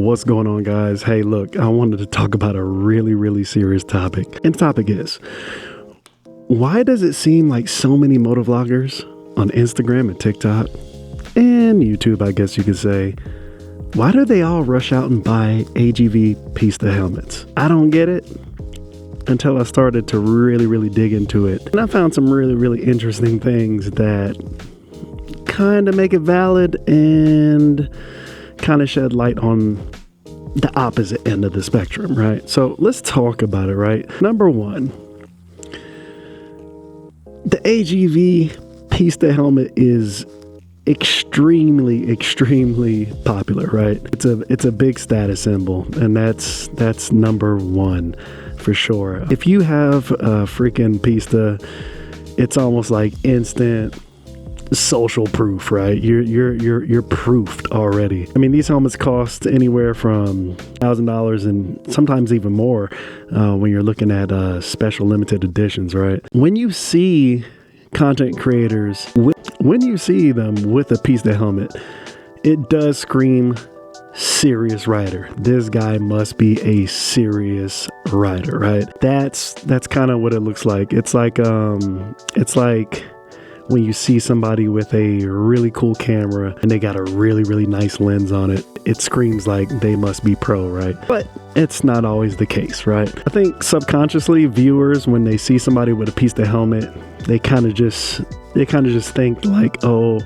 What's going on, guys? Hey, look, I wanted to talk about a really serious topic. And the topic is, why does it seem like so many motovloggers on Instagram and TikTok and YouTube, I guess you could say, why do they all rush out and buy AGV Pista helmets? I don't get it until I started to really dig into it. And I found some really interesting things that kind of make it valid and kind of shed light on the opposite end of the spectrum, right? So let's talk about it, right? Number one, the AGV Pista helmet is extremely popular, right? It's a big status symbol, and that's number one for sure. If you have a freaking Pista, it's almost like instant social proof, right? You're proofed already. I mean, these helmets cost anywhere from $1,000 and sometimes even more when you're looking at special limited editions, right? When you see content creators when you see them with a Pista helmet, it does scream serious rider. This guy must be a serious rider, right? That's kind of what it looks like. It's like when you see somebody with a really cool camera and they got a really nice lens on it, it screams like they must be pro, right? But it's not always the case, right? I think subconsciously viewers, when they see somebody with a Pista helmet, they kind of just think like, oh,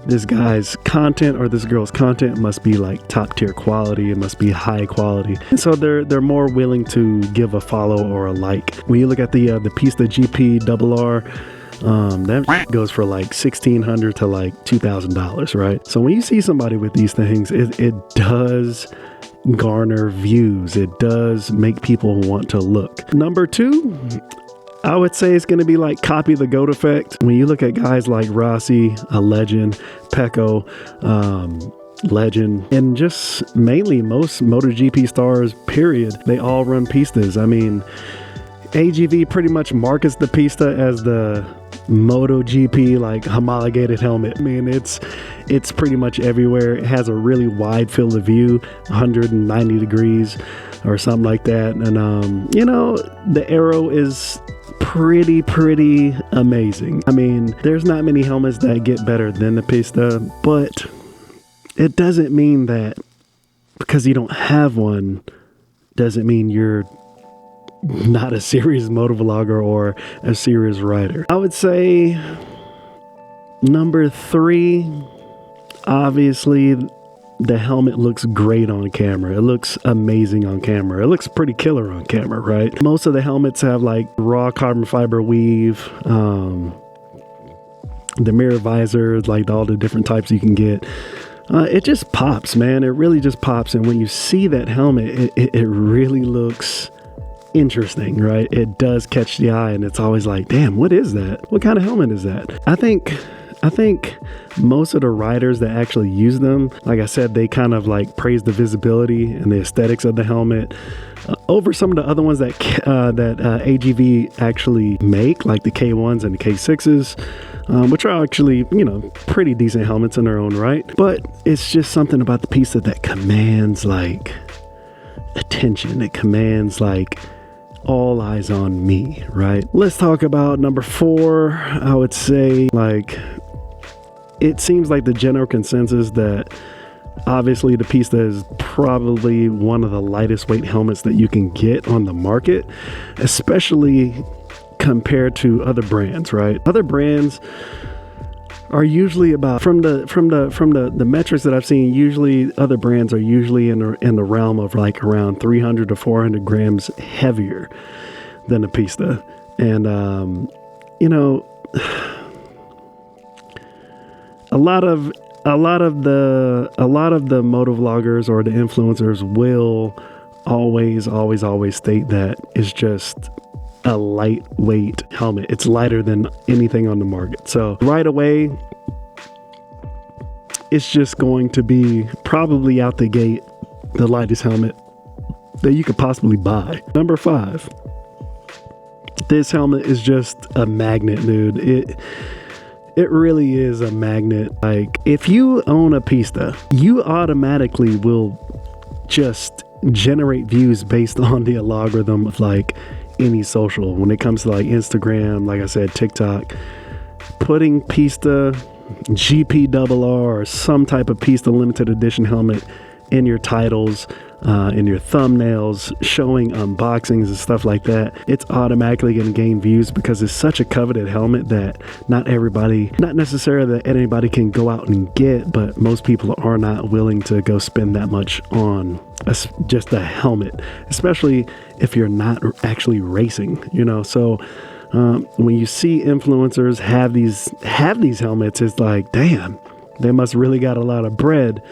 this guy's content or this girl's content must be like top tier quality. It must be high quality. And so they're more willing to give a follow or a like. When you look at the Pista GPRR, that goes for like $1,600 to like $2,000, right? So when you see somebody with these things, it does garner views. It does make people want to look. Number two, I would say it's going to be like copy the GOAT effect. When you look at guys like Rossi, a legend, Pecco, legend, and just mainly most MotoGP stars, period, they all run Pistas. I mean, AGV pretty much markets the Pista as the MotoGP like homologated helmet. I mean, it's pretty much everywhere. It has a really wide field of view, 190 degrees or something like that. And you know, the aero is pretty amazing. I mean, there's not many helmets that get better than the Pista, but it doesn't mean that because you don't have one doesn't mean you're not a serious motovlogger or a serious rider. I would say number three, obviously the helmet looks great on camera. It looks amazing on camera. It looks pretty killer on camera, right? Most of the helmets have like raw carbon fiber weave, the mirror visor, like all the different types you can get. It just pops, man. It really just pops. And when you see that helmet, it really looks interesting, right? It does catch the eye, and it's always like, damn, what is that? What kind of helmet is that? I think most of the riders that actually use them, like I said, they kind of like praise the visibility and the aesthetics of the helmet over some of the other ones that AGV actually make, like the K1s and the K6s, which are actually, you know, pretty decent helmets in their own right. But it's just something about the Pista that commands like attention. It commands like all eyes on me, right? Let's talk about number four. I would say, like, it seems like the general consensus that obviously the Pista is probably one of the lightest weight helmets that you can get on the market, especially compared to other brands, right? Other brands are usually about, from the metrics that I've seen, usually other brands are usually in the realm of like around 300 to 400 grams heavier than the Pista. And you know, a lot of the motovloggers or the influencers will always state that it's just a lightweight helmet. It's lighter than anything on the market. So right away, it's just going to be probably out the gate the lightest helmet that you could possibly buy. Number five, this helmet is just a magnet, dude. It really is a magnet. Like, if you own a Pista, you automatically will just generate views based on the algorithm of like any social. When it comes to like Instagram, like I said, TikTok, putting Pista GPRR or some type of Pista limited edition helmet in your titles, in your thumbnails, showing unboxings and stuff like that, it's automatically going to gain views because it's such a coveted helmet that not necessarily that anybody can go out and get, but most people are not willing to go spend that much on just a helmet, especially if you're not actually racing, So when you see influencers have these helmets, it's like, damn, they must really got a lot of bread.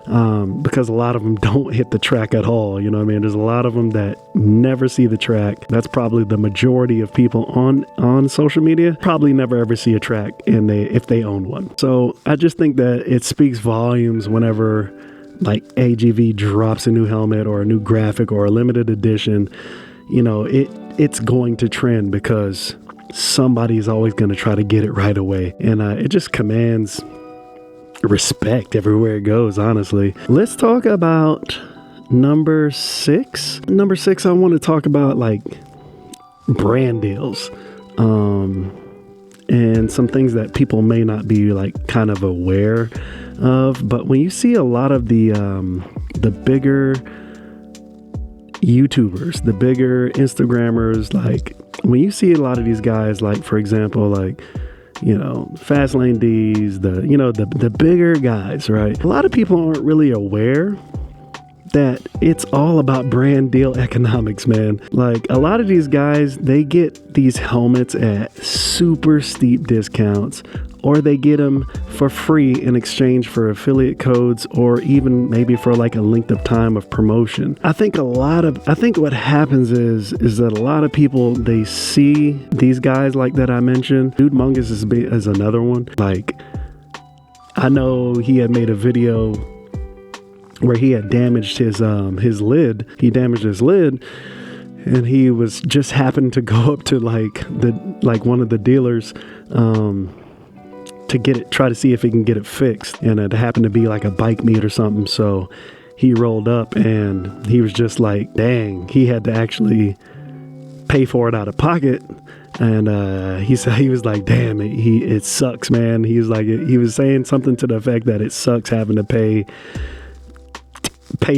Because a lot of them don't hit the track at all. You know what I mean? There's a lot of them that never see the track. That's probably the majority of people on social media probably never ever see a track if they own one. So I just think that it speaks volumes whenever like AGV drops a new helmet or a new graphic or a limited edition. It's going to trend because somebody's always going to try to get it right away. And it just commands respect everywhere it goes, honestly. Let's talk about number 6. Number 6, I want to talk about like brand deals and some things that people may not be like kind of aware of. But when you see a lot of the bigger YouTubers, the bigger Instagrammers, like when you see a lot of these guys, like for example, like Fastlane D's, the bigger guys, right? A lot of people aren't really aware that it's all about brand deal economics, man. Like a lot of these guys, they get these helmets at super steep discounts, or they get them for free in exchange for affiliate codes, or even maybe for like a length of time of promotion. I think what happens is that a lot of people, they see these guys like that I mentioned. Dude Mungus is another one. Like, I know he had made a video where he had damaged his lid. He damaged his lid, and he was just happened to go up to one of the dealers to try to see if he can get it fixed. And it happened to be like a bike meet or something. So he rolled up and he was just like, dang, he had to actually pay for it out of pocket. And he said, he was like, damn, it sucks, man. He was like, he was saying something to the effect that it sucks having to pay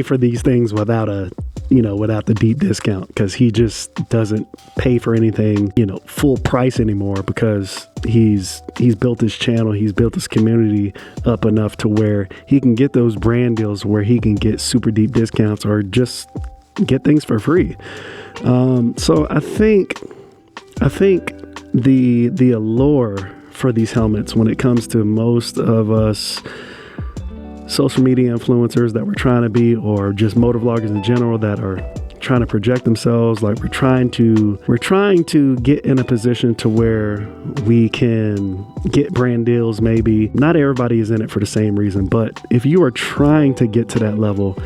for these things without the deep discount, because he just doesn't pay for anything, full price anymore, because he's built his channel, he's built his community up enough to where he can get those brand deals where he can get super deep discounts or just get things for free. So I think the allure for these helmets, when it comes to most of us social media influencers that we're trying to be, or just motovloggers in general that are trying to project themselves, like we're trying to get in a position to where we can get brand deals. Maybe not everybody is in it for the same reason, but if you are trying to get to that level,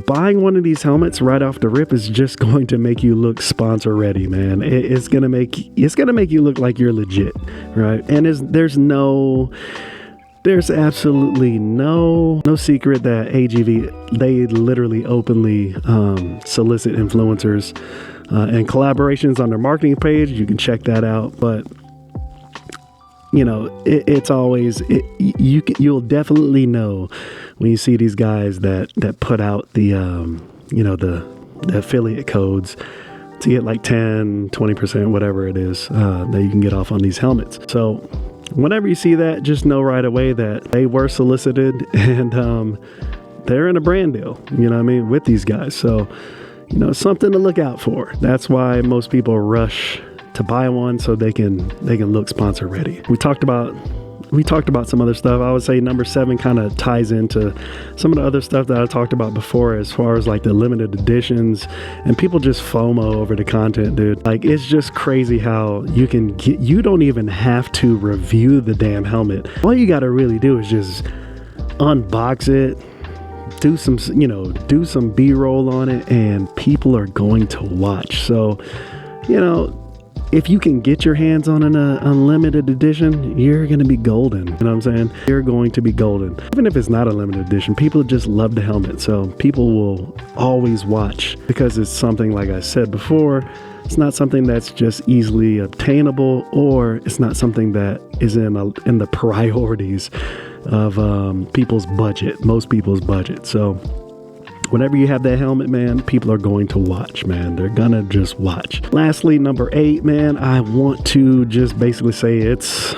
buying one of these helmets right off the rip is just going to make you look sponsor ready, man. It's gonna make you look like you're legit, right? And there's absolutely no secret that AGV, they literally openly solicit influencers and collaborations on their marketing page. You can check that out. But it's always, you'll definitely know when you see these guys that put out the affiliate codes to get like 10, 20%, whatever it is that you can get off on these helmets. So whenever you see that, just know right away that they were solicited and they're in a brand deal, with these guys. So, something to look out for. That's why most people rush to buy one, so they can look sponsor ready. We talked about some other stuff. I would say number 7 kind of ties into some of the other stuff that I talked about before, as far as like the limited editions and people just FOMO over the content, dude. Like, it's just crazy how you don't even have to review the damn helmet. All you got to really do is just unbox it, do some B-roll on it, and people are going to watch. So, if you can get your hands on an unlimited edition, you're going to be golden. You know what I'm saying? You're going to be golden. Even if it's not a limited edition, people just love the helmet. So people will always watch because it's something, like I said before, it's not something that's just easily obtainable, or it's not something that is in the priorities of people's budget, most people's budget. So whenever you have that helmet, man, people are going to watch, man. They're gonna just watch. Lastly, number 8, man, I want to just basically say it's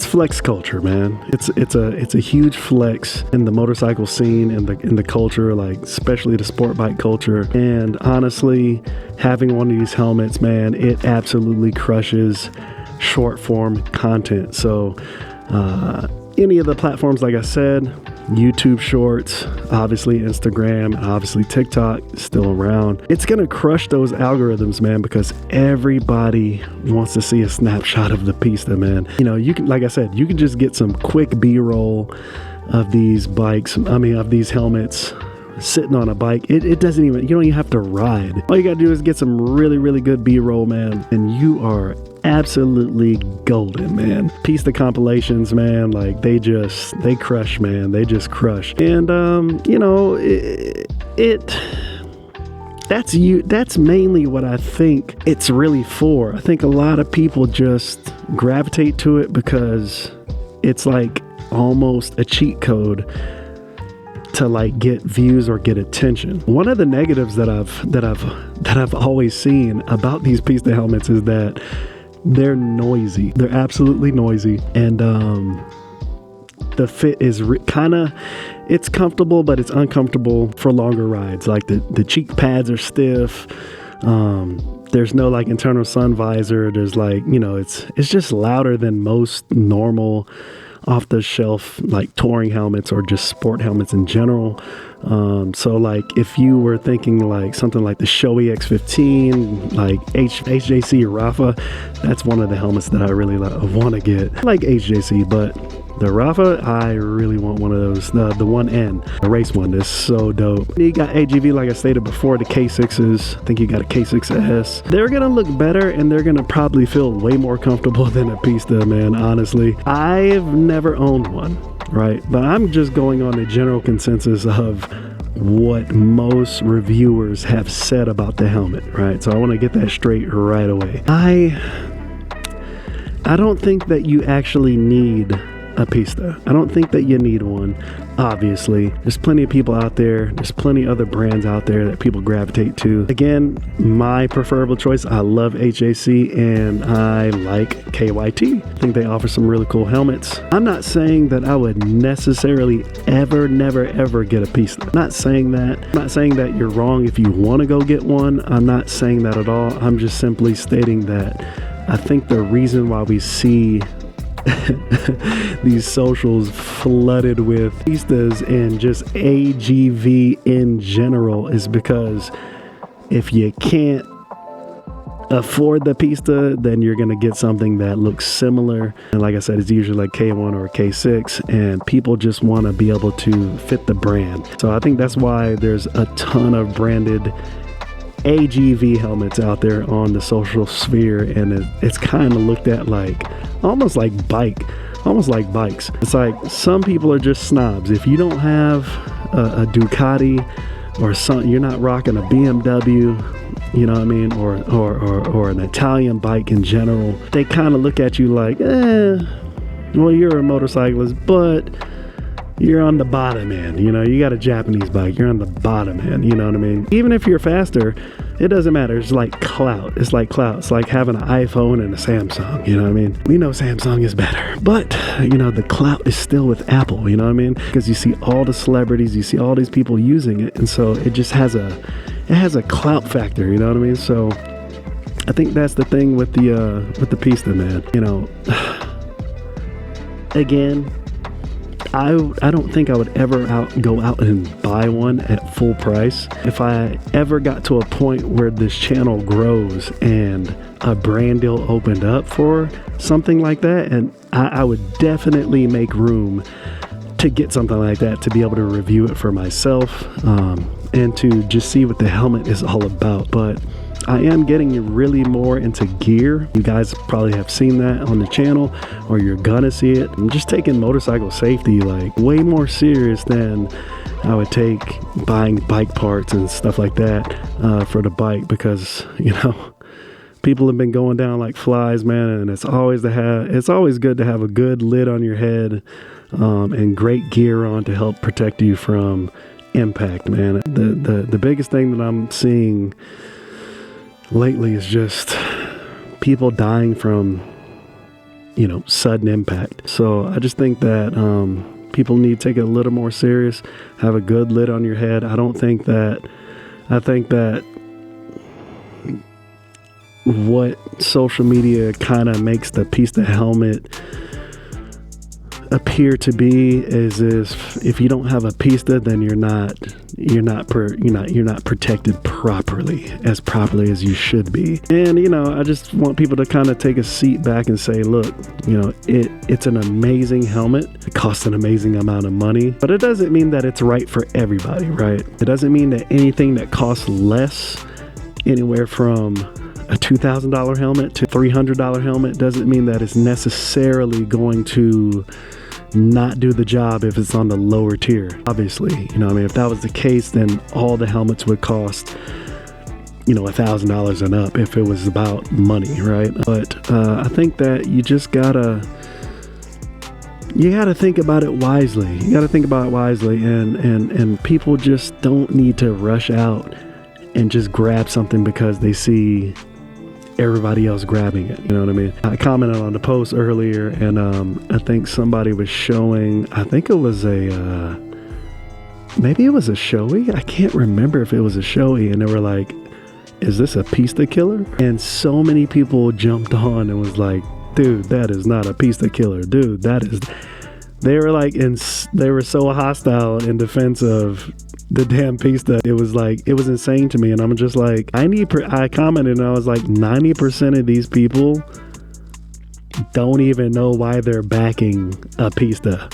flex culture, man. It's a huge flex in the motorcycle scene and in the culture, like especially the sport bike culture. And honestly, having one of these helmets, man, it absolutely crushes short form content. So any of the platforms, like I said, YouTube Shorts, obviously Instagram, obviously TikTok is still around. It's gonna crush those algorithms, man, because everybody wants to see a snapshot of the Pista, man. You know, you can, like I said, you can just get some quick B-roll of these bikes, of these helmets sitting on a bike. It doesn't even, you don't even have to ride. All you gotta do is get some really, really good B-roll, man, and you are absolutely golden, man. Pista compilations, man, like they crush, man. They just crush. And you know, that's mainly what I think it's really for. I think a lot of people just gravitate to it because it's like almost a cheat code to like get views or get attention. One of the negatives that I've always seen about these Pista helmets is that they're noisy. They're absolutely noisy, and the fit is it's comfortable, but it's uncomfortable for longer rides. Like the cheek pads are stiff. There's no like internal sun visor. There's like, you know, it's just louder than most normal off the shelf like touring helmets or just sport helmets in general. So like if you were thinking like something like the Shoei X15, like HJC Rafa, that's one of the helmets that I really want to get. I like HJC, but the Rafa, I really want one of those. The 1N, the race one, is so dope. You got AGV, like I stated before, the K6s. I think you got a K6S. They're gonna look better, and they're gonna probably feel way more comfortable than a Pista, man, honestly. I've never owned one, right? But I'm just going on the general consensus of what most reviewers have said about the helmet, right? So I want to get that straight right away. I don't think that you actually need a Pista. I don't think that you need one. Obviously, there's plenty of people out there. There's plenty other brands out there that people gravitate to. Again, my preferable choice, I love HAC and I like KYT. I think they offer some really cool helmets. I'm not saying that I would necessarily never get a Pista. I'm not saying that. I'm not saying that you're wrong if you want to go get one. I'm not saying that at all. I'm just simply stating that I think the reason why we see these socials flooded with Pistas and just AGV in general is because if you can't afford the Pista, then you're gonna get something that looks similar, and like I said, it's usually like K1 or K6, and people just want to be able to fit the brand. So I think that's why there's a ton of branded AGV helmets out there on the social sphere, and it's kind of looked at like almost like bikes. It's like some people are just snobs. If you don't have a Ducati or something, you're not rocking a BMW, you know what I mean, or an Italian bike in general, they kind of look at you like, well, you're a motorcyclist, but you're on the bottom end. You know, you got a Japanese bike, you're on the bottom end, you know what I mean? Even if you're faster, it doesn't matter. It's like clout. It's like having an iPhone and a Samsung, you know what I mean? We know Samsung is better, but you know, the clout is still with Apple, you know what I mean? Because you see all the celebrities, you see all these people using it, and so it just has a clout factor, you know what I mean? So I think that's the thing with the Pista, man. You know, again, I don't think I would ever go out and buy one at full price. If I ever got to a point where this channel grows and a brand deal opened up for something like that, and I would definitely make room to get something like that, to be able to review it for myself, and to just see what the helmet is all about. But I am getting really more into gear. You guys probably have seen that on the channel, or you're gonna see it. I'm just taking motorcycle safety like way more serious than I would take buying bike parts and stuff like that for the bike, because you know, people have been going down like flies, man, and it's always good to have a good lid on your head and great gear on to help protect you from impact, man. The biggest thing that I'm seeing lately is just people dying from, you know, sudden impact. So I just think that people need to take it a little more serious, have a good lid on your head. I think that what social media kind of makes the Pista helmet appear to be is if you don't have a Pista, then you're not protected properly as you should be. And you know, I just want people to kind of take a seat back and say, look, you know, it's an amazing helmet. It costs an amazing amount of money, but it doesn't mean that it's right for everybody, right? It doesn't mean that anything that costs less, anywhere from a $2,000 helmet to $300 helmet, doesn't mean that it's necessarily going to not do the job if it's on the lower tier. Obviously, you know, I mean, if that was the case, then all the helmets would cost, you know, $1,000 and up if it was about money, right? But I think that you gotta think about it wisely. You gotta think about it wisely, and people just don't need to rush out and just grab something because they see everybody else grabbing it. You know what I mean? I commented on the post earlier, and I think somebody was showing, I think it was maybe it was a Shoei. I can't remember if it was a Shoei, and they were like, is this a Pista killer? And so many people jumped on and was like, dude, that is not a Pista killer. Dude, that is... They were like, they were so hostile in defense of the damn Pista. It was like, it was insane to me. And I'm just like, I commented and I was like, 90% of these people don't even know why they're backing a Pista,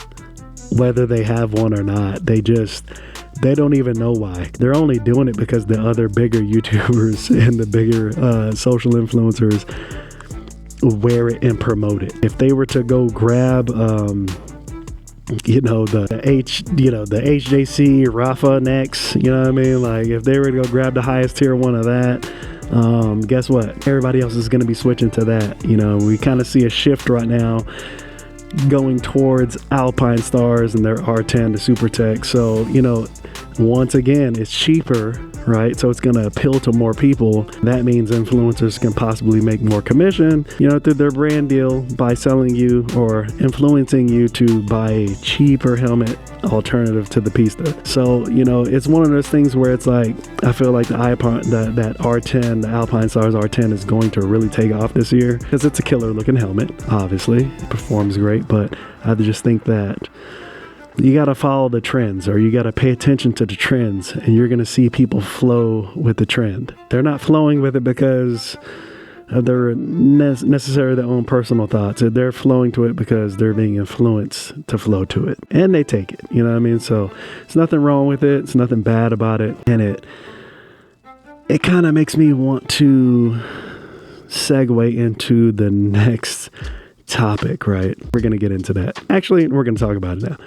whether they have one or not. They don't even know why. They're only doing it because the other bigger YouTubers and the bigger social influencers wear it and promote it. If they were to go grab you know, the HJC Rafa next, you know what I mean? Like, if they were to go grab the highest tier one of that, guess what? Everybody else is going to be switching to that. You know, we kind of see a shift right now going towards Alpine Stars and their R10 to SuperTech. So, you know, once again, it's cheaper, right? So it's going to appeal to more people. That means influencers can possibly make more commission, you know, through their brand deal by selling you or influencing you to buy a cheaper helmet alternative to the Pista. So, you know, it's one of those things where it's like, I feel like that R10, the Alpine Stars R10 is going to really take off this year because it's a killer looking helmet. Obviously, it performs great, but I just think that you got to follow the trends, or you got to pay attention to the trends, and you're going to see people flow with the trend. They're not flowing with it because of their necessarily their own personal thoughts. They're flowing to it because they're being influenced to flow to it, and they take it. You know what I mean? So it's nothing wrong with it. It's nothing bad about it, and it kind of makes me want to segue into the next topic, right? We're going to get into that. Actually, we're going to talk about it now.